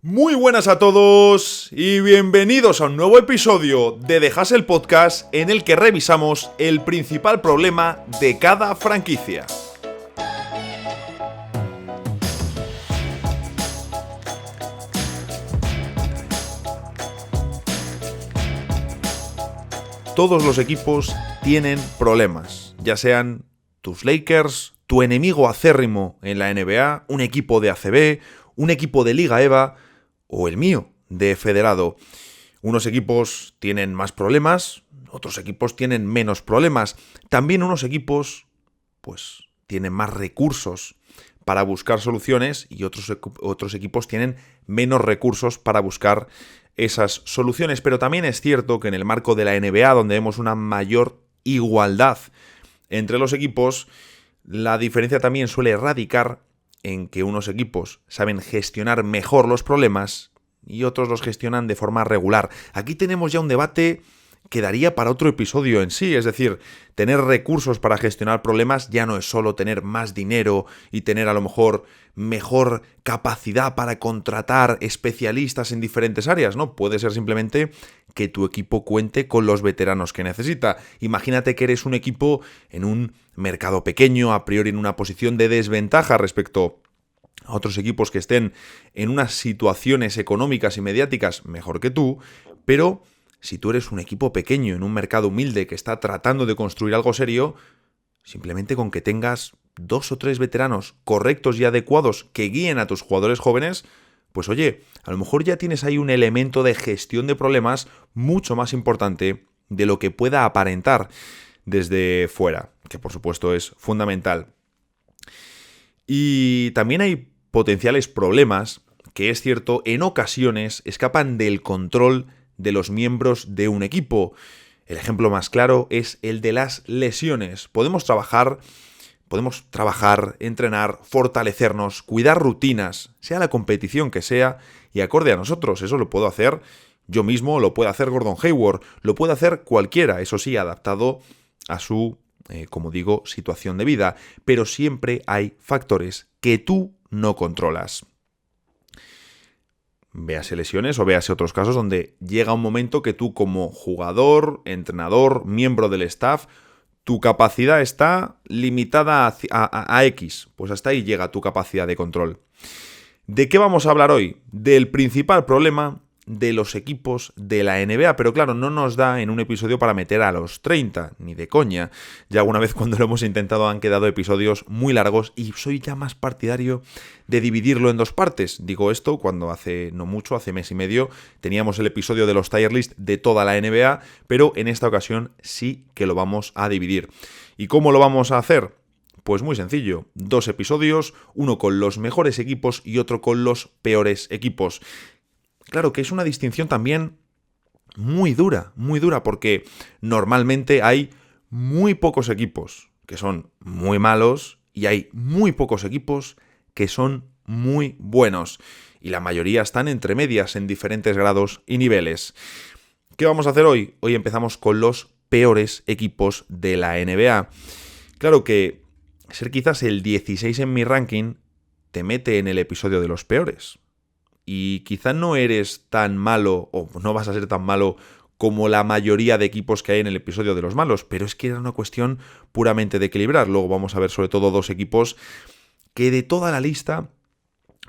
Muy buenas a todos y bienvenidos a un nuevo episodio de The Hustle Podcast en el que revisamos el principal problema de cada franquicia. Todos los equipos tienen problemas, ya sean tus Lakers, tu enemigo acérrimo en la NBA, un equipo de ACB, un equipo de Liga EVA o el mío, de Federado. Unos equipos tienen más problemas, otros equipos tienen menos problemas. También unos equipos, pues, tienen más recursos para buscar soluciones y otros equipos tienen menos recursos para buscar esas soluciones. Pero también es cierto que en el marco de la NBA, donde vemos una mayor igualdad entre los equipos, la diferencia también suele radicar en que unos equipos saben gestionar mejor los problemas y otros los gestionan de forma regular. Aquí tenemos ya un debate que daría para otro episodio en sí, es decir, tener recursos para gestionar problemas ya no es solo tener más dinero y tener a lo mejor mejor capacidad para contratar especialistas en diferentes áreas, ¿no? Puede ser simplemente que tu equipo cuente con los veteranos que necesita. Imagínate que eres un equipo en un mercado pequeño, a priori en una posición de desventaja respecto a otros equipos que estén en unas situaciones económicas y mediáticas mejor que tú, pero si tú eres un equipo pequeño en un mercado humilde que está tratando de construir algo serio, simplemente con que tengas 2 o 3 veteranos correctos y adecuados que guíen a tus jugadores jóvenes, pues oye, a lo mejor ya tienes ahí un elemento de gestión de problemas mucho más importante de lo que pueda aparentar desde fuera, que por supuesto es fundamental. Y también hay potenciales problemas que, es cierto, en ocasiones escapan del control de los miembros de un equipo. El ejemplo más claro es el de las lesiones. Podemos trabajar, entrenar, fortalecernos, cuidar rutinas, sea la competición que sea, y acorde a nosotros. Eso lo puedo hacer yo mismo, lo puede hacer Gordon Hayward, lo puede hacer cualquiera, eso sí, adaptado a su, como digo, situación de vida. Pero siempre hay factores que tú no controlas. Véase lesiones o véase otros casos donde llega un momento que tú como jugador, entrenador, miembro del staff, tu capacidad está limitada a X. Pues hasta ahí llega tu capacidad de control. ¿De qué vamos a hablar hoy? Del principal problema de los equipos de la NBA, pero claro, no nos da en un episodio para meter a los 30, ni de coña. Ya alguna vez cuando lo hemos intentado han quedado episodios muy largos y soy ya más partidario de dividirlo en 2 partes. Digo esto cuando hace no mucho, hace mes y medio, teníamos el episodio de los tier list de toda la NBA, pero en esta ocasión sí que lo vamos a dividir. ¿Y cómo lo vamos a hacer? Pues muy sencillo, 2 episodios, uno con los mejores equipos y otro con los peores equipos. Claro que es una distinción también muy dura, porque normalmente hay muy pocos equipos que son muy malos y hay muy pocos equipos que son muy buenos. Y la mayoría están entre medias en diferentes grados y niveles. ¿Qué vamos a hacer hoy? Hoy empezamos con los peores equipos de la NBA. Claro que ser quizás el 16 en mi ranking te mete en el episodio de los peores. Y quizá no eres tan malo, o no vas a ser tan malo como la mayoría de equipos que hay en el episodio de los malos, pero es que era una cuestión puramente de equilibrar. Luego vamos a ver sobre todo 2 equipos que de toda la lista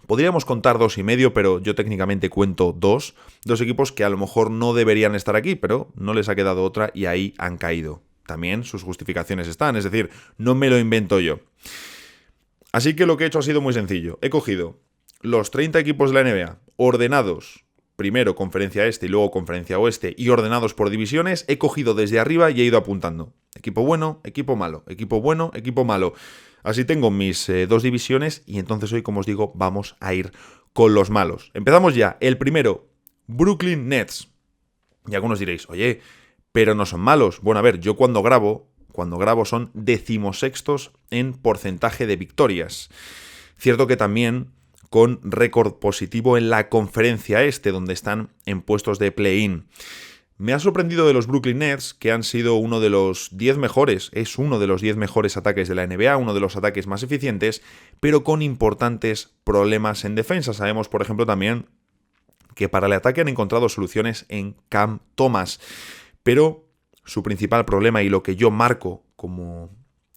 podríamos contar 2,5, pero yo técnicamente cuento 2 equipos que a lo mejor no deberían estar aquí, pero no les ha quedado otra y ahí han caído. También sus justificaciones están, es decir, no me lo invento yo. Así que lo que he hecho ha sido muy sencillo. He cogido los 30 equipos de la NBA, ordenados, primero conferencia este y luego conferencia oeste, y ordenados por divisiones, he cogido desde arriba y he ido apuntando. Equipo bueno, equipo malo, equipo bueno, equipo malo. Así tengo mis 2 divisiones y entonces hoy, como os digo, vamos a ir con los malos. Empezamos ya. El primero, Brooklyn Nets. Y algunos diréis, oye, pero no son malos. Bueno, a ver, yo cuando grabo son 16º en porcentaje de victorias. Cierto que también con récord positivo en la conferencia este, donde están en puestos de play-in. Me ha sorprendido de los Brooklyn Nets, que han sido uno de los 10 mejores, es uno de los 10 mejores ataques de la NBA, uno de los ataques más eficientes, pero con importantes problemas en defensa. Sabemos, por ejemplo, también que para el ataque han encontrado soluciones en Cam Thomas, pero su principal problema y lo que yo marco como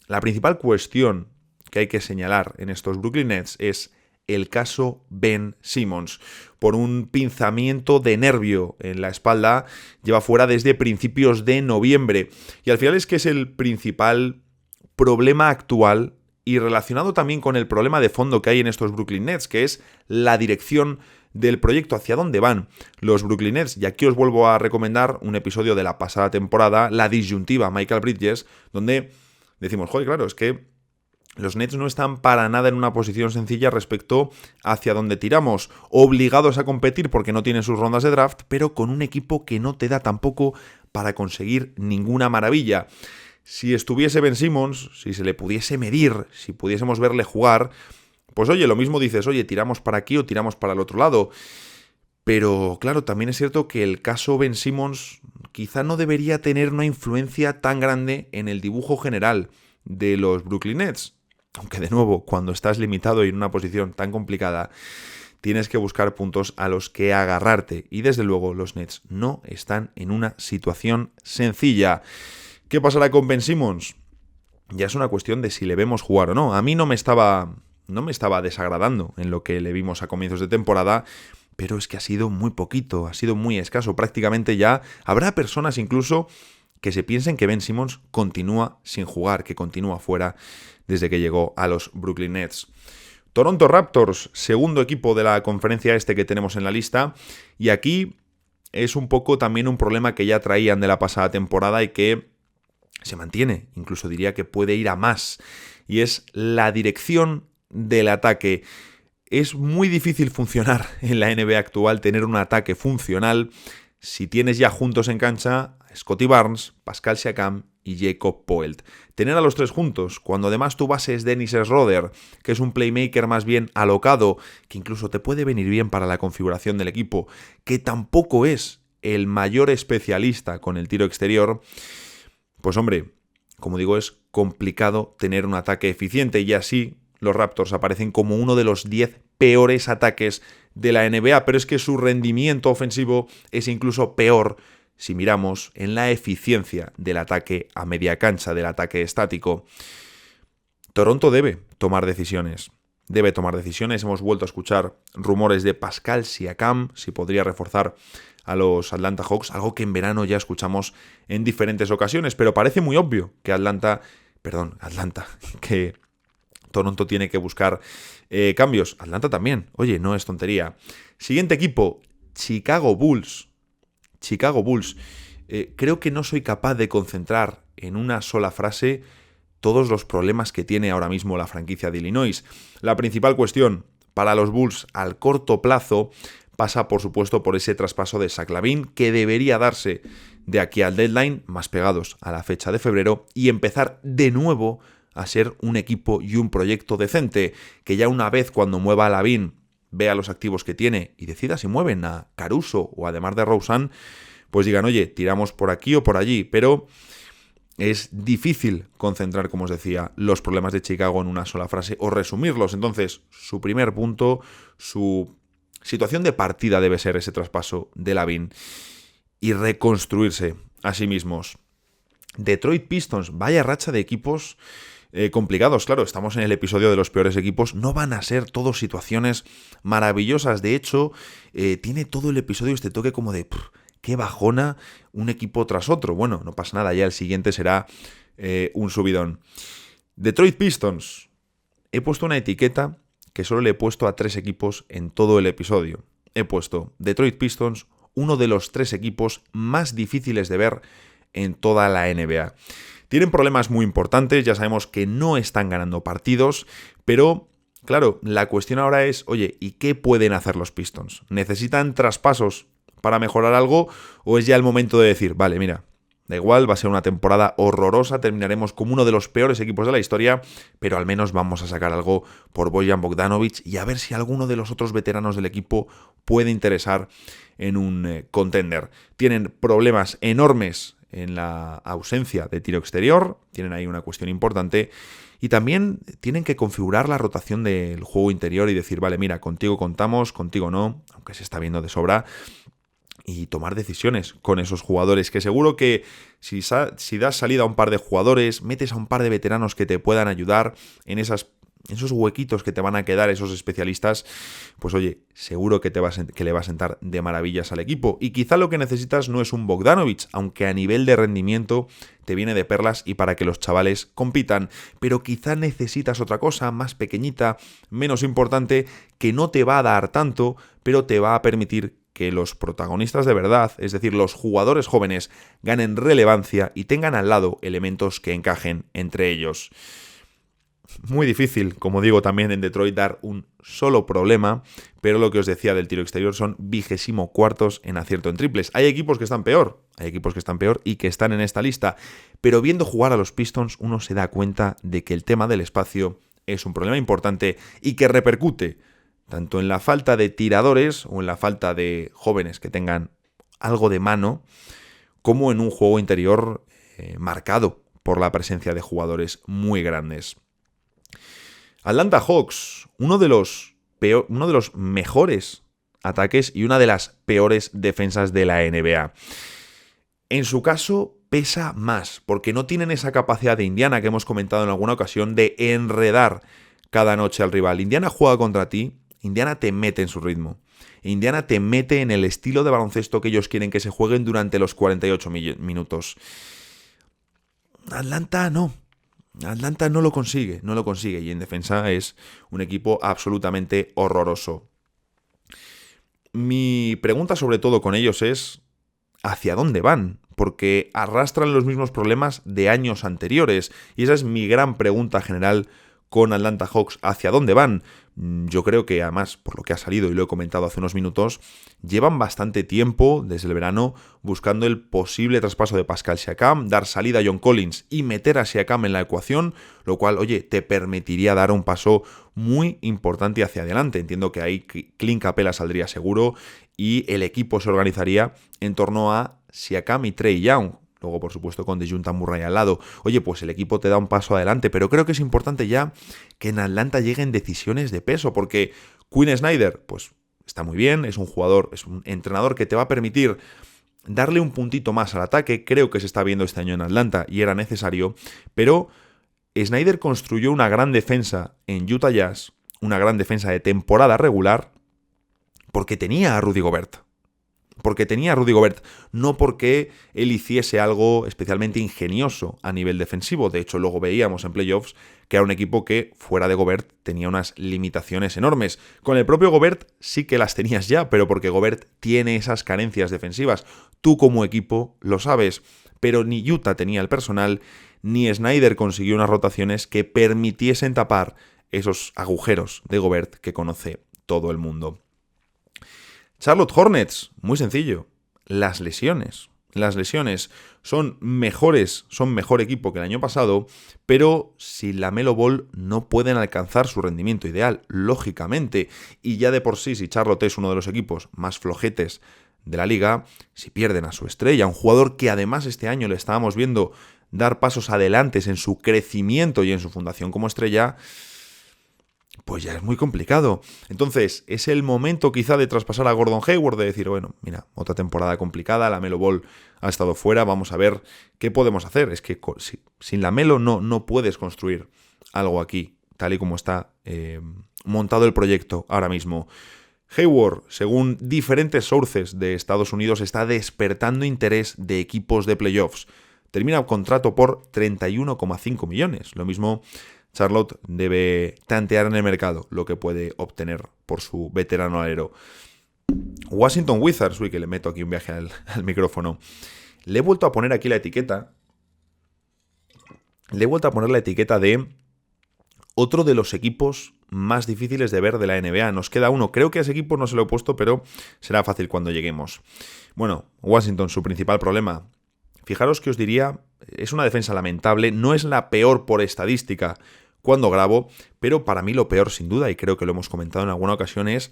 la principal cuestión que hay que señalar en estos Brooklyn Nets es el caso Ben Simmons. Por un pinzamiento de nervio en la espalda, lleva fuera desde principios de noviembre. Y al final es que es el principal problema actual y relacionado también con el problema de fondo que hay en estos Brooklyn Nets, que es la dirección del proyecto, hacia dónde van los Brooklyn Nets. Y aquí os vuelvo a recomendar un episodio de la pasada temporada, La disyuntiva Michael Bridges, donde decimos, joder, claro, es que los Nets no están para nada en una posición sencilla respecto hacia dónde tiramos, obligados a competir porque no tienen sus rondas de draft, pero con un equipo que no te da tampoco para conseguir ninguna maravilla. Si estuviese Ben Simmons, si se le pudiese medir, si pudiésemos verle jugar, pues oye, lo mismo dices, oye, tiramos para aquí o tiramos para el otro lado. Pero claro, también es cierto que el caso Ben Simmons quizá no debería tener una influencia tan grande en el dibujo general de los Brooklyn Nets. Aunque de nuevo, cuando estás limitado y en una posición tan complicada, tienes que buscar puntos a los que agarrarte. Y desde luego los Nets no están en una situación sencilla. ¿Qué pasará con Ben Simmons? Ya es una cuestión de si le vemos jugar o no. A mí no me estaba desagradando en lo que le vimos a comienzos de temporada, pero es que ha sido muy poquito, ha sido muy escaso. Prácticamente ya habrá personas incluso que se piensen que Ben Simmons continúa sin jugar, que continúa fuera desde que llegó a los Brooklyn Nets. Toronto Raptors, segundo equipo de la conferencia este que tenemos en la lista, y aquí es un poco también un problema que ya traían de la pasada temporada y que se mantiene, incluso diría que puede ir a más, y es la dirección del ataque. Es muy difícil funcionar en la NBA actual, tener un ataque funcional, si tienes ya juntos en cancha a Scottie Barnes, Pascal Siakam y Jacob Poeltl. Tener a los tres juntos, cuando además tu base es Dennis Schroeder, que es un playmaker más bien alocado, que incluso te puede venir bien para la configuración del equipo, que tampoco es el mayor especialista con el tiro exterior, pues hombre, como digo, es complicado tener un ataque eficiente y así los Raptors aparecen como uno de los 10 peores ataques de la NBA, pero es que su rendimiento ofensivo es incluso peor si miramos en la eficiencia del ataque a media cancha, del ataque estático. Toronto debe tomar decisiones. Hemos vuelto a escuchar rumores de Pascal Siakam, si podría reforzar a los Atlanta Hawks, algo que en verano ya escuchamos en diferentes ocasiones, pero parece muy obvio que que Toronto tiene que buscar cambios. Atlanta también, oye, no es tontería. Siguiente equipo, Chicago Bulls. Creo que no soy capaz de concentrar en una sola frase todos los problemas que tiene ahora mismo la franquicia de Illinois. La principal cuestión para los Bulls al corto plazo pasa, por supuesto, por ese traspaso de Zach LaVine, que debería darse de aquí al deadline, más pegados a la fecha de febrero, y empezar de nuevo a ser un equipo y un proyecto decente, que ya una vez cuando mueva a LaVine, vea los activos que tiene y decida si mueven a Caruso o a DeMar DeRozan, pues digan, oye, tiramos por aquí o por allí, pero es difícil concentrar, como os decía, los problemas de Chicago en una sola frase o resumirlos. Entonces, su primer punto, su situación de partida debe ser ese traspaso de LaVine y reconstruirse a sí mismos. Detroit Pistons, vaya racha de equipos complicados. Claro, estamos en el episodio de los peores equipos. No van a ser todos situaciones maravillosas. De hecho, tiene todo el episodio este toque como de qué bajona un equipo tras otro. Bueno, no pasa nada, ya el siguiente será un subidón. Detroit Pistons. He puesto una etiqueta que solo le he puesto a 3 equipos en todo el episodio. He puesto Detroit Pistons, uno de los 3 equipos más difíciles de ver en toda la NBA. Tienen problemas muy importantes, ya sabemos que no están ganando partidos, pero claro, la cuestión ahora es, oye, ¿y qué pueden hacer los Pistons? ¿Necesitan traspasos para mejorar algo o es ya el momento de decir, vale, mira, da igual, va a ser una temporada horrorosa, terminaremos como uno de los peores equipos de la historia, pero al menos vamos a sacar algo por Bojan Bogdanovic y a ver si alguno de los otros veteranos del equipo puede interesar en un contender? Tienen problemas enormes en la ausencia de tiro exterior, tienen ahí una cuestión importante Y también tienen que configurar la rotación del juego interior y decir, vale, mira, contigo contamos, contigo no, aunque se está viendo de sobra, y tomar decisiones con esos jugadores, que seguro que si das salida a un par de jugadores, metes a un par de veteranos que te puedan ayudar en esos huequitos que te van a quedar esos especialistas, pues oye, seguro que le va a sentar de maravillas al equipo. Y quizá lo que necesitas no es un Bogdanovic, aunque a nivel de rendimiento te viene de perlas y para que los chavales compitan, pero quizá necesitas otra cosa más pequeñita, menos importante, que no te va a dar tanto, pero te va a permitir que los protagonistas de verdad, es decir, los jugadores jóvenes, ganen relevancia y tengan al lado elementos que encajen entre ellos. Muy difícil, como digo, también en Detroit dar un solo problema, pero lo que os decía del tiro exterior son 24º en acierto en triples. Hay equipos que están peor y que están en esta lista, pero viendo jugar a los Pistons uno se da cuenta de que el tema del espacio es un problema importante y que repercute tanto en la falta de tiradores o en la falta de jóvenes que tengan algo de mano, como en un juego interior marcado por la presencia de jugadores muy grandes. Atlanta Hawks, uno de los mejores ataques y una de las peores defensas de la NBA. En su caso pesa más, porque no tienen esa capacidad de Indiana que hemos comentado en alguna ocasión de enredar cada noche al rival. Indiana juega contra ti, Indiana te mete en su ritmo. Indiana te mete en el estilo de baloncesto que ellos quieren que se jueguen durante los 48 minutos. Atlanta no lo consigue. Y en defensa es un equipo absolutamente horroroso. Mi pregunta sobre todo con ellos es ¿hacia dónde van? Porque arrastran los mismos problemas de años anteriores. Y esa es mi gran pregunta general con Atlanta Hawks. ¿Hacia dónde van? Yo creo que además, por lo que ha salido y lo he comentado hace unos minutos, llevan bastante tiempo, desde el verano, buscando el posible traspaso de Pascal Siakam, dar salida a John Collins y meter a Siakam en la ecuación, lo cual, oye, te permitiría dar un paso muy importante hacia adelante. Entiendo que ahí Clint Capela saldría seguro y el equipo se organizaría en torno a Siakam y Trae Young. Luego, por supuesto, con DeJounte Murray al lado. Oye, pues el equipo te da un paso adelante, pero creo que es importante ya que en Atlanta lleguen decisiones de peso, porque Quinn Snyder, pues está muy bien, es un jugador, es un entrenador que te va a permitir darle un puntito más al ataque. Creo que se está viendo este año en Atlanta y era necesario, pero Snyder construyó una gran defensa en Utah Jazz, una gran defensa de temporada regular, porque tenía a Rudy Gobert. No porque él hiciese algo especialmente ingenioso a nivel defensivo. De hecho, luego veíamos en playoffs que era un equipo que, fuera de Gobert, tenía unas limitaciones enormes. Con el propio Gobert sí que las tenías ya, pero porque Gobert tiene esas carencias defensivas. Tú como equipo lo sabes, pero ni Utah tenía el personal, ni Snyder consiguió unas rotaciones que permitiesen tapar esos agujeros de Gobert que conoce todo el mundo. Charlotte Hornets, muy sencillo, las lesiones son mejor equipo que el año pasado, pero sin LaMelo Ball no pueden alcanzar su rendimiento ideal, lógicamente, y ya de por sí, si Charlotte es uno de los equipos más flojetes de la liga, si pierden a su estrella, un jugador que además este año le estábamos viendo dar pasos adelante en su crecimiento y en su fundación como estrella, pues ya es muy complicado. Entonces, es el momento quizá de traspasar a Gordon Hayward, de decir, bueno, mira, otra temporada complicada, LaMelo Ball ha estado fuera, vamos a ver qué podemos hacer. Es que sin LaMelo no puedes construir algo aquí, tal y como está montado el proyecto ahora mismo. Hayward, según diferentes sources de Estados Unidos, está despertando interés de equipos de playoffs. Termina el contrato por 31,5 millones. Lo mismo Charlotte debe tantear en el mercado lo que puede obtener por su veterano alero. Washington Wizards, uy, que le meto aquí un viaje al micrófono. Le he vuelto a poner aquí la etiqueta. Le he vuelto a poner la etiqueta de otro de los equipos más difíciles de ver de la NBA. Nos queda uno. Creo que a ese equipo no se lo he puesto, pero será fácil cuando lleguemos. Bueno, Washington, su principal problema. Fijaros que os diría, es una defensa lamentable. No es la peor por estadística cuando grabo, pero para mí lo peor sin duda, y creo que lo hemos comentado en alguna ocasión, es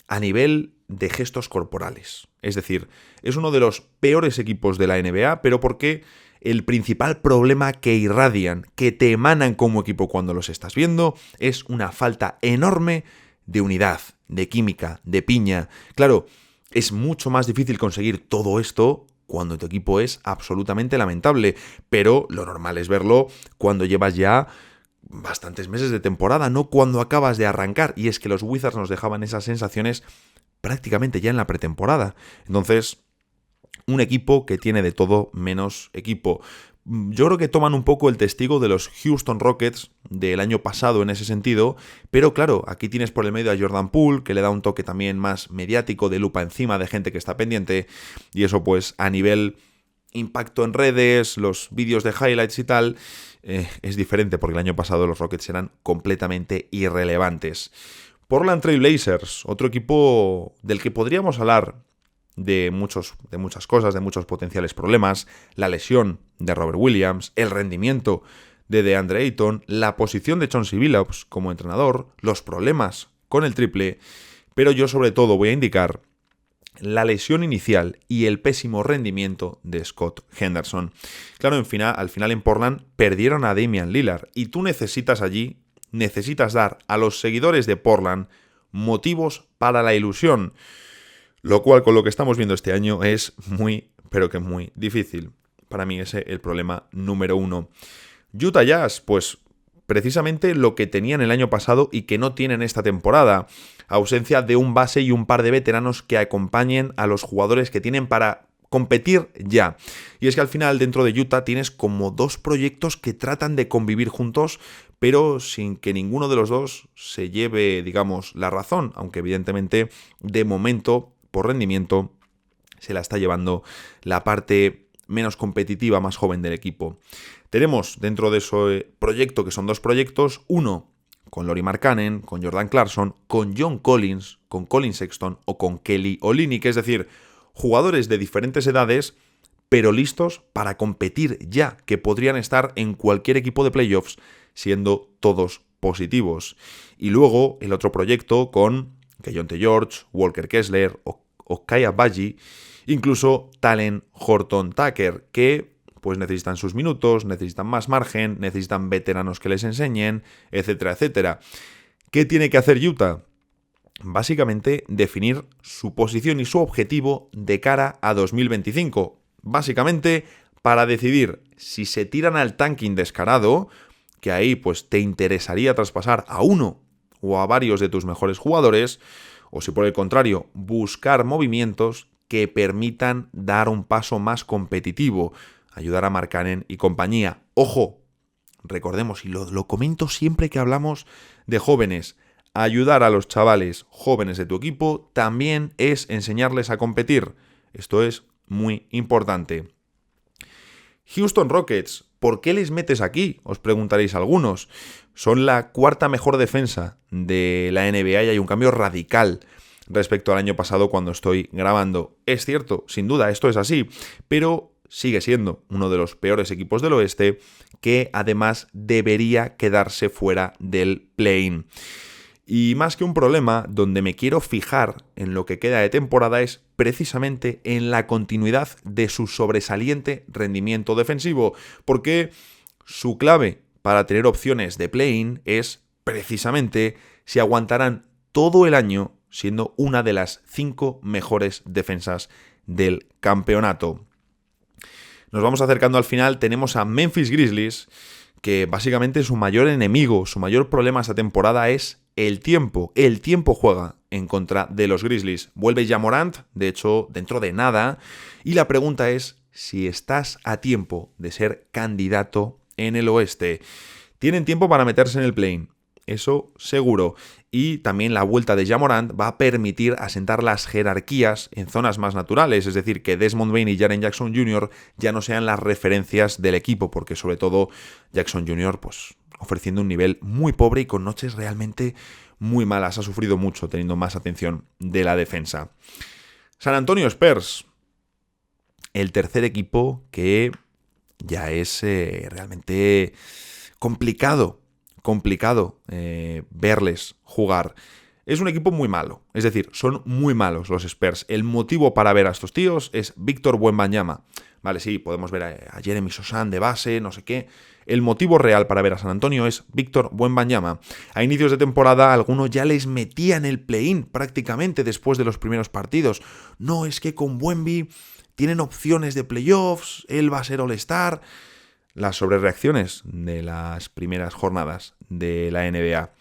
a nivel de gestos corporales. Es decir, es uno de los peores equipos de la NBA, pero porque el principal problema que irradian, que te emanan como equipo cuando los estás viendo, es una falta enorme de unidad, de química, de piña. Claro, es mucho más difícil conseguir todo esto cuando tu equipo es absolutamente lamentable, pero lo normal es verlo cuando llevas ya bastantes meses de temporada, no cuando acabas de arrancar. Y es que los Wizards nos dejaban esas sensaciones prácticamente ya en la pretemporada. Entonces, un equipo que tiene de todo menos equipo. Yo creo que toman un poco el testigo de los Houston Rockets del año pasado en ese sentido, pero claro, aquí tienes por el medio a Jordan Poole, que le da un toque también más mediático, de lupa encima, de gente que está pendiente, y eso pues a nivel impacto en redes, los vídeos de highlights y tal, es diferente, porque el año pasado los Rockets eran completamente irrelevantes. Portland Trail Blazers, otro equipo del que podríamos hablar de muchas cosas, de muchos potenciales problemas, la lesión de Robert Williams, el rendimiento de DeAndre Ayton, la posición de Chauncey Billups como entrenador, los problemas con el triple, pero yo sobre todo voy a indicar la lesión inicial y el pésimo rendimiento de Scott Henderson. Claro, al final en Portland perdieron a Damian Lillard y tú necesitas dar a los seguidores de Portland motivos para la ilusión. Lo cual, con lo que estamos viendo este año, es muy, pero que muy difícil. Para mí ese es el problema número 1. Utah Jazz, pues precisamente lo que tenían el año pasado y que no tienen esta temporada. Ausencia de un base y un par de veteranos que acompañen a los jugadores que tienen para competir ya. Y es que al final dentro de Utah tienes como dos proyectos que tratan de convivir juntos, pero sin que ninguno de los dos se lleve, digamos, la razón, aunque evidentemente de momento, por rendimiento, se la está llevando la parte menos competitiva, más joven del equipo. Tenemos dentro de ese proyecto, que son dos proyectos, uno con Lauri Markkanen, con Jordan Clarkson, con John Collins, con Colin Sexton o con Kelly Olynyk, es decir, jugadores de diferentes edades, pero listos para competir ya, que podrían estar en cualquier equipo de playoffs, siendo todos positivos. Y luego el otro proyecto con Keyonte George, Walker Kessler o Kai Abaji, incluso Talen Horton-Tucker, que pues necesitan sus minutos, necesitan más margen, necesitan veteranos que les enseñen, etcétera, etcétera. ¿Qué tiene que hacer Utah? Básicamente definir su posición y su objetivo de cara a 2025. Básicamente para decidir si se tiran al tanking descarado, que ahí pues te interesaría traspasar a uno o a varios de tus mejores jugadores, o si por el contrario buscar movimientos que permitan dar un paso más competitivo, ayudar a Markkanen y compañía. ¡Ojo! Recordemos, y lo comento siempre que hablamos de jóvenes, ayudar a los chavales jóvenes de tu equipo también es enseñarles a competir. Esto es muy importante. Houston Rockets, ¿por qué les metes aquí? Os preguntaréis algunos. Son la cuarta mejor defensa de la NBA y hay un cambio radical respecto al año pasado cuando estoy grabando. Es cierto, sin duda, esto es así, pero sigue siendo uno de los peores equipos del oeste que además debería quedarse fuera del play-in. Y más que un problema, donde me quiero fijar en lo que queda de temporada es precisamente en la continuidad de su sobresaliente rendimiento defensivo, porque su clave para tener opciones de play-in es precisamente si aguantarán todo el año siendo una de las 5 mejores defensas del campeonato. Nos vamos acercando al final, tenemos a Memphis Grizzlies, que básicamente su mayor enemigo, su mayor problema esta temporada es el tiempo. El tiempo juega en contra de los Grizzlies. Vuelve Ja Morant, de hecho, dentro de nada, y la pregunta es si estás a tiempo de ser candidato en el oeste. Tienen tiempo para meterse en el play-in, eso seguro. Y también la vuelta de Ja Morant va a permitir asentar las jerarquías en zonas más naturales, es decir, que Desmond Bane y Jaren Jackson Jr. ya no sean las referencias del equipo, porque sobre todo Jackson Jr. pues ofreciendo un nivel muy pobre y con noches realmente muy malas. Ha sufrido mucho teniendo más atención de la defensa. San Antonio Spurs, el tercer equipo que ya es realmente complicado verles jugar. Es un equipo muy malo, es decir, son muy malos los Spurs. El motivo para ver a estos tíos es Víctor Wembanyama. Vale, sí, podemos ver a Jeremy Sosan de base, no sé qué. El motivo real para ver a San Antonio es Víctor Wembanyama. A inicios de temporada, algunos ya les metían el play-in prácticamente después de los primeros partidos. No, es que con Wemby tienen opciones de playoffs, él va a ser All-Star. Las sobrereacciones de las primeras jornadas de la NBA.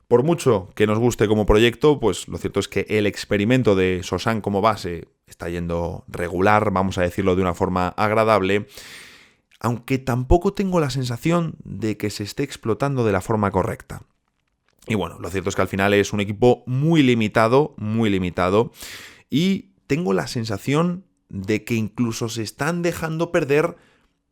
Por mucho que nos guste como proyecto, pues lo cierto es que el experimento de Sosan como base está yendo regular, vamos a decirlo de una forma agradable, aunque tampoco tengo la sensación de que se esté explotando de la forma correcta. Y bueno, lo cierto es que al final es un equipo muy limitado, y tengo la sensación de que incluso se están dejando perder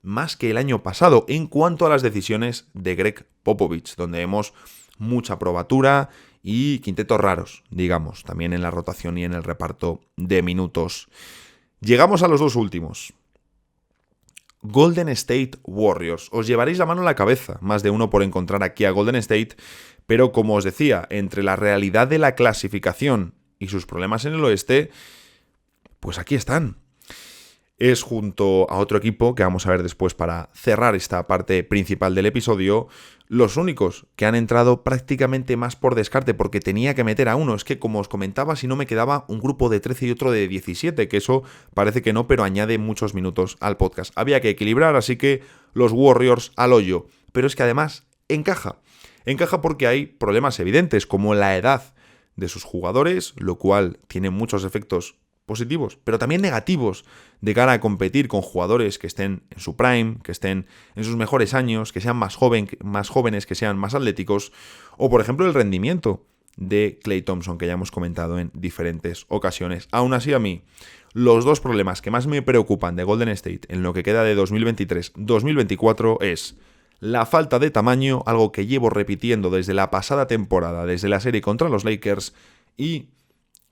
más que el año pasado en cuanto a las decisiones de Greg Popovich, donde vemos mucha probatura y quintetos raros, digamos, también en la rotación y en el reparto de minutos. Llegamos a los dos últimos. Golden State Warriors. Os llevaréis la mano a la cabeza, más de uno por encontrar aquí a Golden State, pero como os decía, entre la realidad de la clasificación y sus problemas en el oeste, pues aquí están. Es junto a otro equipo que vamos a ver después para cerrar esta parte principal del episodio, los únicos que han entrado prácticamente más por descarte porque tenía que meter a uno. Es que como os comentaba, si no me quedaba un grupo de 13 y otro de 17, que eso parece que no, pero añade muchos minutos al podcast. Había que equilibrar, así que los Warriors al hoyo. Pero es que además encaja. Encaja porque hay problemas evidentes como la edad de sus jugadores, lo cual tiene muchos efectos positivos, pero también negativos de cara a competir con jugadores que estén en su prime, que estén en sus mejores años, que sean más jóvenes, que sean más atléticos, o por ejemplo el rendimiento de Klay Thompson, que ya hemos comentado en diferentes ocasiones. Aún así, a mí, los dos problemas que más me preocupan de Golden State en lo que queda de 2023-2024 es la falta de tamaño, algo que llevo repitiendo desde la pasada temporada, desde la serie contra los Lakers, y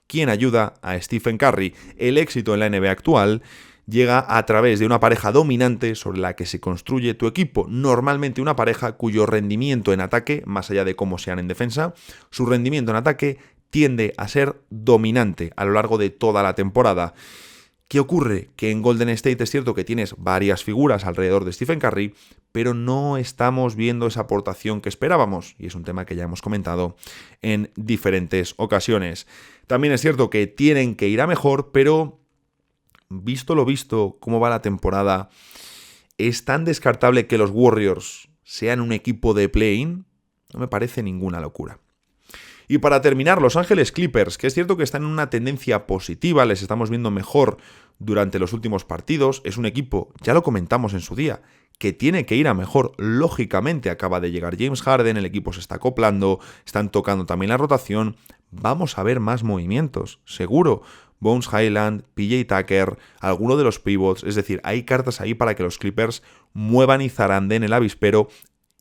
¿quién ayuda a Stephen Curry? El éxito en la NBA actual llega a través de una pareja dominante sobre la que se construye tu equipo. Normalmente una pareja cuyo rendimiento en ataque, más allá de cómo sean en defensa, su rendimiento en ataque tiende a ser dominante a lo largo de toda la temporada. ¿Qué ocurre? Que en Golden State es cierto que tienes varias figuras alrededor de Stephen Curry, pero no estamos viendo esa aportación que esperábamos, y es un tema que ya hemos comentado en diferentes ocasiones. También es cierto que tienen que ir a mejor, pero visto lo visto, cómo va la temporada, ¿es tan descartable que los Warriors sean un equipo de play-in? No me parece ninguna locura. Y para terminar, Los Ángeles Clippers, que es cierto que están en una tendencia positiva, les estamos viendo mejor durante los últimos partidos, es un equipo, ya lo comentamos en su día, que tiene que ir a mejor, lógicamente acaba de llegar James Harden, el equipo se está acoplando, están tocando también la rotación, vamos a ver más movimientos, seguro. Bones Highland, PJ Tucker, alguno de los pivots, es decir, hay cartas ahí para que los Clippers muevan y zaranden el avispero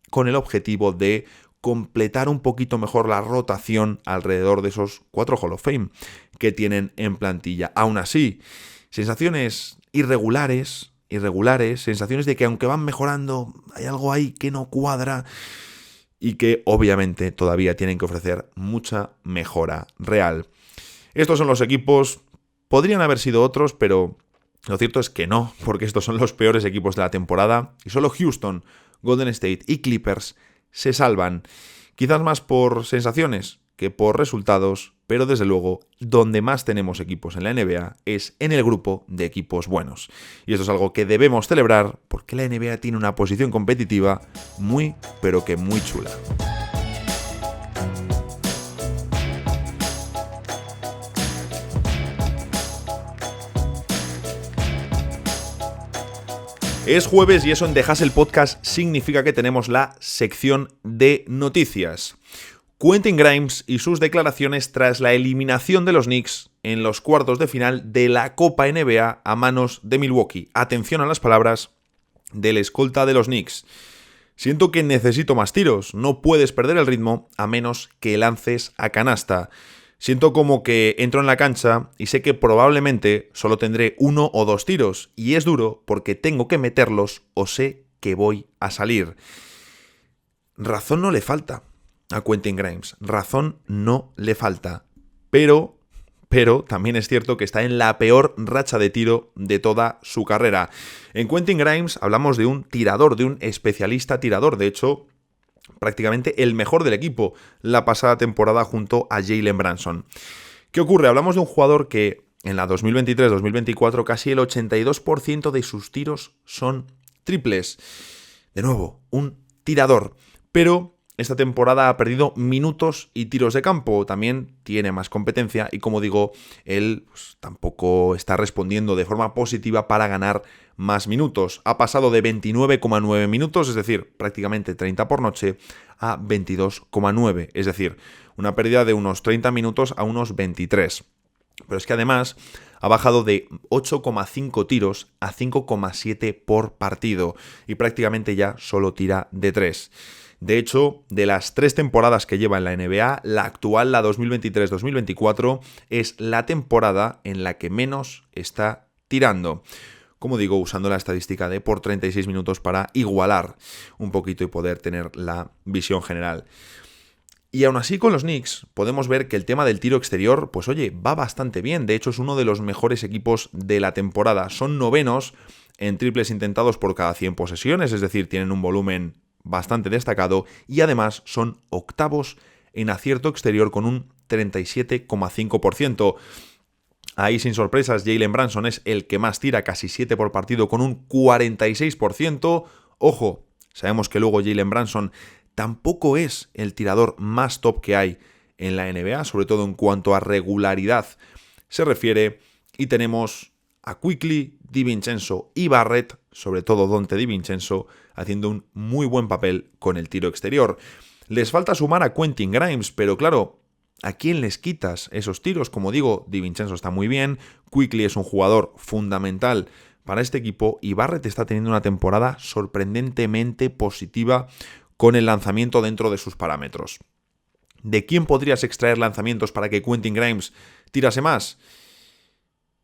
con el objetivo de completar un poquito mejor la rotación alrededor de esos 4 Hall of Fame que tienen en plantilla. Aún así, sensaciones irregulares, sensaciones de que aunque van mejorando, hay algo ahí que no cuadra y que obviamente todavía tienen que ofrecer mucha mejora real. Estos son los equipos, podrían haber sido otros, pero lo cierto es que no, porque estos son los peores equipos de la temporada y solo Houston, Golden State y Clippers se salvan, quizás más por sensaciones que por resultados, pero desde luego, donde más tenemos equipos en la NBA es en el grupo de equipos buenos. Y esto es algo que debemos celebrar porque la NBA tiene una posición competitiva muy, pero que muy chula. Es jueves y eso en The Hustle Podcast significa que tenemos la sección de noticias. Quentin Grimes y sus declaraciones tras la eliminación de los Knicks en los cuartos de final de la Copa NBA a manos de Milwaukee. Atención a las palabras del escolta de los Knicks. Siento que necesito más tiros, no puedes perder el ritmo a menos que lances a canasta. Siento como que entro en la cancha y sé que probablemente solo tendré 1 o 2 tiros y es duro porque tengo que meterlos o sé que voy a salir. Razón no le falta. a Quentin Grimes. Razón no le falta. Pero también es cierto que está en la peor racha de tiro de toda su carrera. En Quentin Grimes hablamos de un tirador, de un especialista tirador. De hecho, prácticamente el mejor del equipo la pasada temporada junto a Jalen Brunson. ¿Qué ocurre? Hablamos de un jugador que en la 2023-2024 casi el 82% de sus tiros son triples. De nuevo, un tirador. Pero esta temporada ha perdido minutos y tiros de campo. También tiene más competencia y, como digo, él tampoco está respondiendo de forma positiva para ganar más minutos. Ha pasado de 29,9 minutos, es decir, prácticamente 30 por noche, a 22,9. Es decir, una pérdida de unos 30 minutos a unos 23. Pero es que además ha bajado de 8,5 tiros a 5,7 por partido y prácticamente ya solo tira de 3. De hecho, de las 3 temporadas que lleva en la NBA, la actual, la 2023-2024, es la temporada en la que menos está tirando. Como digo, usando la estadística de por 36 minutos para igualar un poquito y poder tener la visión general. Y aún así con los Knicks podemos ver que el tema del tiro exterior, pues oye, va bastante bien. De hecho, es uno de los mejores equipos de la temporada. Son novenos en triples intentados por cada 100 posesiones, es decir, tienen un volumen bastante destacado y además son octavos en acierto exterior con un 37,5%. Ahí sin sorpresas, Jalen Brunson es el que más tira, casi 7 por partido con un 46%. Ojo, sabemos que luego Jalen Brunson tampoco es el tirador más top que hay en la NBA, sobre todo en cuanto a regularidad se refiere, y tenemos a Quickley, DiVincenzo y Barrett, sobre todo Donte DiVincenzo, haciendo un muy buen papel con el tiro exterior. Les falta sumar a Quentin Grimes, pero claro, ¿a quién les quitas esos tiros? Como digo, DiVincenzo está muy bien, Quickley es un jugador fundamental para este equipo y Barrett está teniendo una temporada sorprendentemente positiva con el lanzamiento dentro de sus parámetros. ¿De quién podrías extraer lanzamientos para que Quentin Grimes tirase más?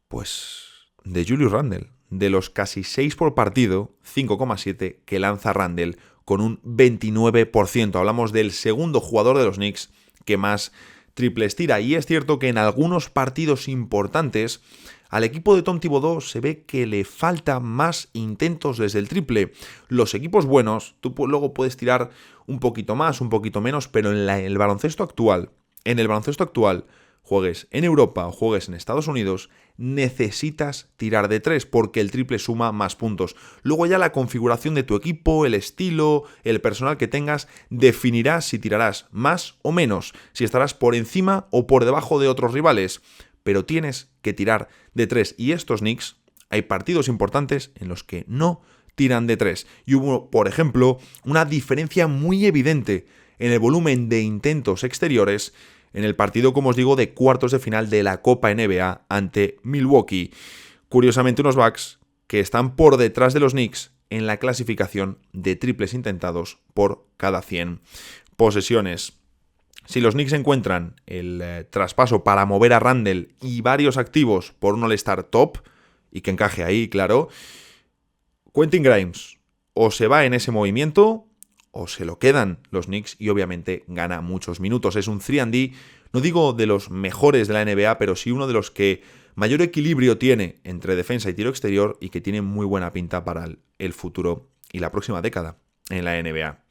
Pues de Julius Randle. De los casi 6 por partido, 5,7 que lanza Randle con un 29%. Hablamos del segundo jugador de los Knicks que más triples tira. Y es cierto que en algunos partidos importantes al equipo de Tom Thibodeau se ve que le falta más intentos desde el triple. Los equipos buenos, tú luego puedes tirar un poquito más, un poquito menos, pero en el baloncesto actual, juegues en Europa o juegues en Estados Unidos, necesitas tirar de 3 porque el triple suma más puntos. Luego ya la configuración de tu equipo, el estilo, el personal que tengas, definirá si tirarás más o menos, si estarás por encima o por debajo de otros rivales. Pero tienes que tirar de 3. Y estos Knicks, hay partidos importantes en los que no tiran de 3. Y hubo, por ejemplo, una diferencia muy evidente en el volumen de intentos exteriores en el partido, como os digo, de cuartos de final de la Copa NBA ante Milwaukee. Curiosamente, unos Bucks que están por detrás de los Knicks en la clasificación de triples intentados por cada 100 posesiones. Si los Knicks encuentran el traspaso para mover a Randle y varios activos por un All-Star top, y que encaje ahí, claro, Quentin Grimes o se va en ese movimiento o se lo quedan los Knicks y obviamente gana muchos minutos. Es un 3&D, no digo de los mejores de la NBA, pero sí uno de los que mayor equilibrio tiene entre defensa y tiro exterior y que tiene muy buena pinta para el futuro y la próxima década en la NBA.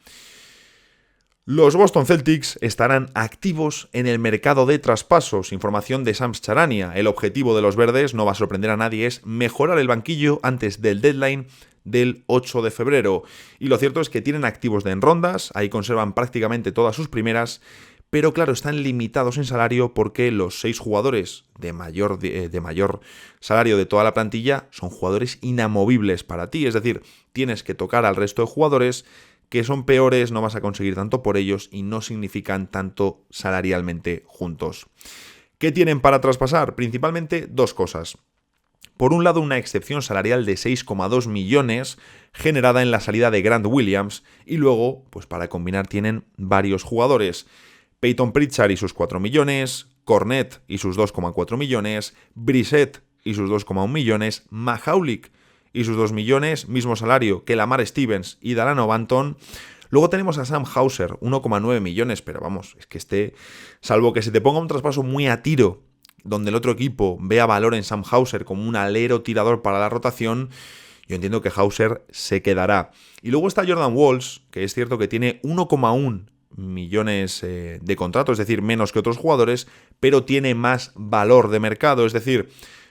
Los Boston Celtics estarán activos en el mercado de traspasos. Información de Shams Charania. El objetivo de los verdes, no va a sorprender a nadie, es mejorar el banquillo antes del deadline del 8 de febrero. Y lo cierto es que tienen activos en rondas, ahí conservan prácticamente todas sus primeras, pero claro, están limitados en salario porque los 6 jugadores de mayor salario de toda la plantilla son jugadores inamovibles para ti. Es decir, tienes que tocar al resto de jugadores que son peores, no vas a conseguir tanto por ellos y no significan tanto salarialmente juntos. ¿Qué tienen para traspasar? Principalmente 2 cosas. Por un lado, una excepción salarial de 6,2 millones generada en la salida de Grant Williams y luego, pues para combinar, tienen varios jugadores. Peyton Pritchard y sus 4 millones, Cornet y sus 2,4 millones, Brissett y sus 2,1 millones, Mahaulik y sus 2 millones, mismo salario que Lamar Stevens y Dalano Banton. Luego tenemos a Sam Hauser, 1,9 millones, pero vamos, es que salvo que se te ponga un traspaso muy a tiro, donde el otro equipo vea valor en Sam Hauser como un alero tirador para la rotación, yo entiendo que Hauser se quedará. Y luego está Jordan Walls, que es cierto que tiene 1,1 millones de contrato, es decir, menos que otros jugadores, pero tiene más valor de mercado, es decir,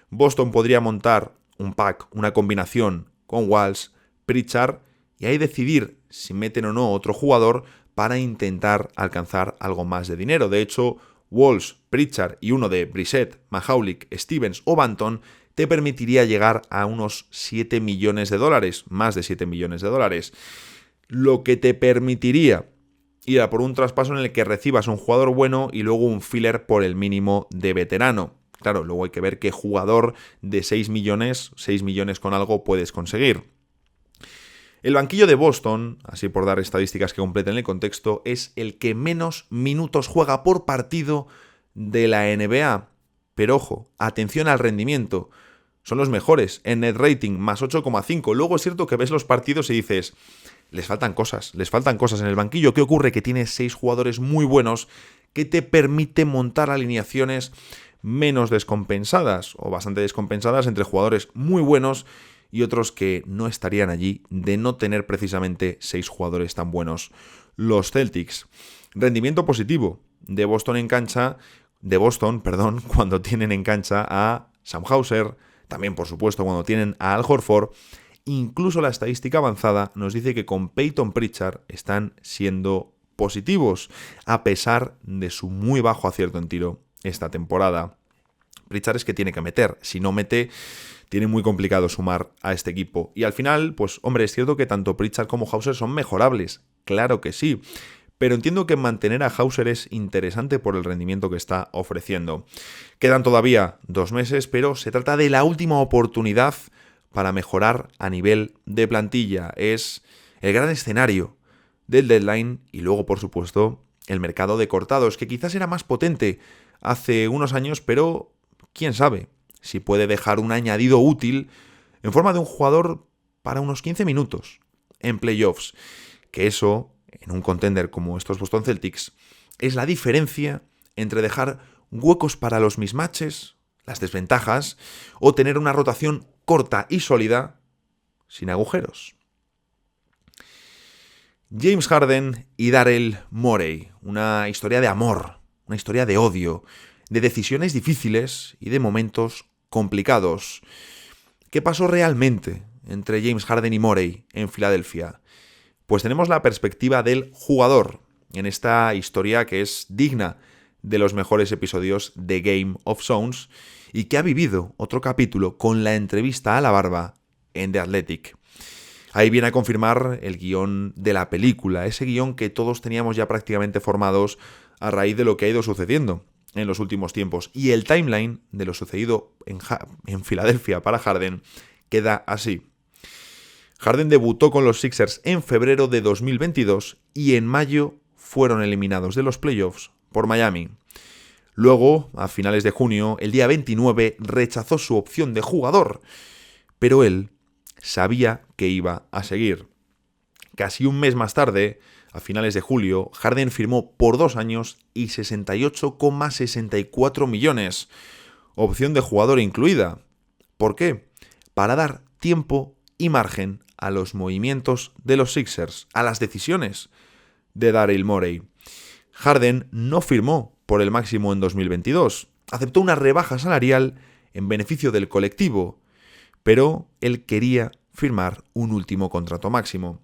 Boston podría montar un pack, una combinación con Walls, Pritchard, y ahí decidir si meten o no otro jugador para intentar alcanzar algo más de dinero. De hecho, Walls, Pritchard y uno de Brissett, Mahaulik, Stevens o Banton te permitiría llegar a unos 7 millones de dólares, más de 7 millones de dólares, lo que te permitiría ir a por un traspaso en el que recibas un jugador bueno y luego un filler por el mínimo de veterano. Claro, luego hay que ver qué jugador de 6 millones con algo puedes conseguir. El banquillo de Boston, así por dar estadísticas que completen el contexto, es el que menos minutos juega por partido de la NBA. Pero ojo, atención al rendimiento. Son los mejores en net rating, más 8,5. Luego es cierto que ves los partidos y dices, les faltan cosas en el banquillo. ¿Qué ocurre? Que tienes 6 jugadores muy buenos que te permite montar alineaciones menos descompensadas o bastante descompensadas entre jugadores muy buenos y otros que no estarían allí de no tener precisamente 6 jugadores tan buenos. Los Celtics. Rendimiento positivo de Boston, cuando tienen en cancha a Sam Hauser, también por supuesto cuando tienen a Al Horford. Incluso la estadística avanzada nos dice que con Peyton Pritchard están siendo positivos, a pesar de su muy bajo acierto en tiro esta temporada. Pritchard es que tiene que meter, si no mete, tiene muy complicado sumar a este equipo. Y al final, pues hombre, es cierto que tanto Pritchard como Hauser son mejorables, claro que sí, pero entiendo que mantener a Hauser es interesante por el rendimiento que está ofreciendo. Quedan todavía 2 meses, pero se trata de la última oportunidad para mejorar a nivel de plantilla. Es el gran escenario del deadline y luego, por supuesto, el mercado de cortados, que quizás era más potente hace unos años, pero quién sabe si puede dejar un añadido útil en forma de un jugador para unos 15 minutos en playoffs, que eso, en un contender como estos Boston Celtics, es la diferencia entre dejar huecos para los mismatches, las desventajas, o tener una rotación corta y sólida sin agujeros. James Harden y Daryl Morey, una historia de amor, una historia de odio, de decisiones difíciles y de momentos complicados. ¿Qué pasó realmente entre James Harden y Morey en Filadelfia? Pues tenemos la perspectiva del jugador en esta historia que es digna de los mejores episodios de Game of Thrones y que ha vivido otro capítulo con la entrevista a la barba en The Athletic. Ahí viene a confirmar el guión de la película, ese guión que todos teníamos ya prácticamente formados a raíz de lo que ha ido sucediendo en los últimos tiempos. Y el timeline de lo sucedido en Filadelfia para Harden queda así. Harden debutó con los Sixers en febrero de 2022 y en mayo fueron eliminados de los playoffs por Miami. Luego, a finales de junio, el día 29, rechazó su opción de jugador, pero él sabía que iba a seguir. Casi un mes más tarde, a finales de julio, Harden firmó por 2 años y 68,64 millones, opción de jugador incluida. ¿Por qué? Para dar tiempo y margen a los movimientos de los Sixers, a las decisiones de Daryl Morey. Harden no firmó por el máximo en 2022, aceptó una rebaja salarial en beneficio del colectivo, pero él quería firmar un último contrato máximo.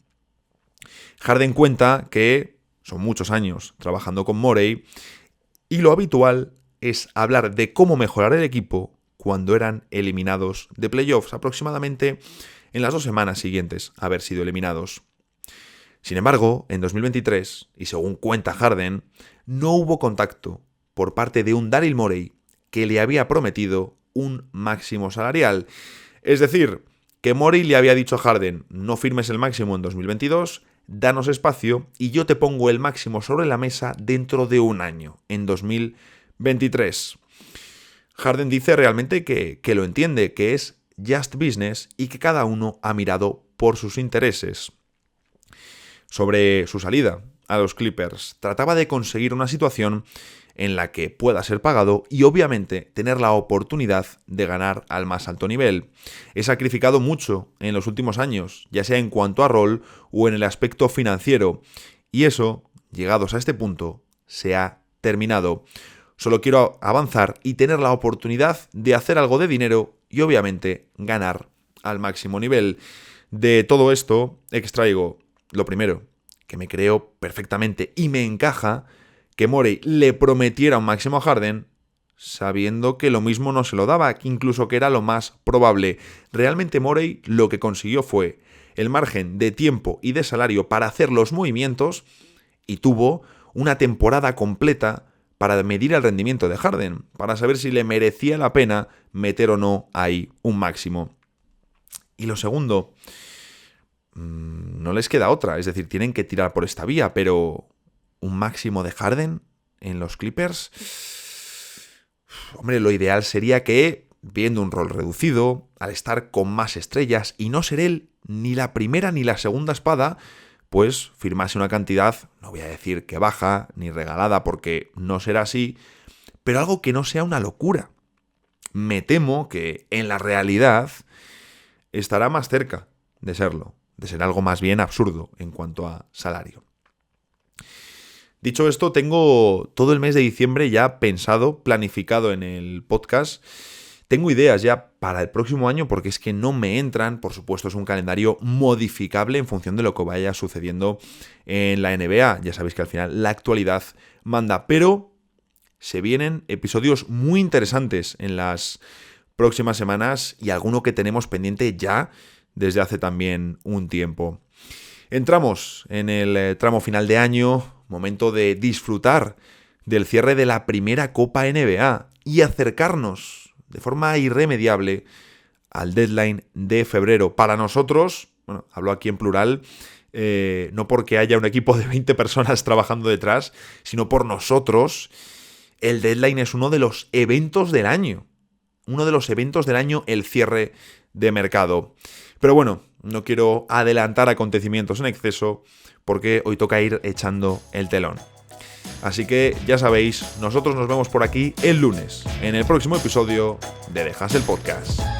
Harden cuenta que son muchos años trabajando con Morey y lo habitual es hablar de cómo mejorar el equipo cuando eran eliminados de playoffs, aproximadamente en las 2 semanas siguientes a haber sido eliminados. Sin embargo, en 2023, y según cuenta Harden, no hubo contacto por parte de un Daryl Morey que le había prometido un máximo salarial. Es decir, que Morey le había dicho a Harden, no firmes el máximo en 2022, danos espacio y yo te pongo el máximo sobre la mesa dentro de un año, en 2023. Harden dice realmente que lo entiende, que es just business y que cada uno ha mirado por sus intereses. sobre su salida a los Clippers. Trataba de conseguir una situación en la que pueda ser pagado y obviamente tener la oportunidad de ganar al más alto nivel. He sacrificado mucho en los últimos años, ya sea en cuanto a rol o en el aspecto financiero, y eso, llegados a este punto, se ha terminado. Solo quiero avanzar y tener la oportunidad de hacer algo de dinero y obviamente ganar al máximo nivel. De todo esto extraigo lo primero, que me creo perfectamente y me encaja que Morey le prometiera un máximo a Harden, sabiendo que lo mismo no se lo daba, incluso que era lo más probable. Realmente Morey lo que consiguió fue el margen de tiempo y de salario para hacer los movimientos y tuvo una temporada completa para medir el rendimiento de Harden, para saber si le merecía la pena meter o no ahí un máximo. Y lo segundo, no les queda otra, es decir, tienen que tirar por esta vía, pero un máximo de Harden en los Clippers, hombre, lo ideal sería que, viendo un rol reducido, al estar con más estrellas y no ser él ni la primera ni la segunda espada, pues firmase una cantidad, no voy a decir que baja ni regalada porque no será así, pero algo que no sea una locura. Me temo que en la realidad estará más cerca de serlo, de ser algo más bien absurdo en cuanto a salario. Dicho esto, tengo todo el mes de diciembre ya pensado, planificado en el podcast. Tengo ideas ya para el próximo año porque es que no me entran. Por supuesto, es un calendario modificable en función de lo que vaya sucediendo en la NBA. Ya sabéis que al final la actualidad manda, pero se vienen episodios muy interesantes en las próximas semanas y alguno que tenemos pendiente ya desde hace también un tiempo. Entramos en el tramo final de año, momento de disfrutar del cierre de la primera Copa NBA y acercarnos de forma irremediable al deadline de febrero. Para nosotros, bueno, hablo aquí en plural, no porque haya un equipo de 20 personas trabajando detrás, sino por nosotros, el deadline es uno de los eventos del año. Uno de los eventos del año, el cierre de mercado. Pero bueno, no quiero adelantar acontecimientos en exceso porque hoy toca ir echando el telón. Así que ya sabéis, nosotros nos vemos por aquí el lunes, en el próximo episodio de The Hustle Podcast.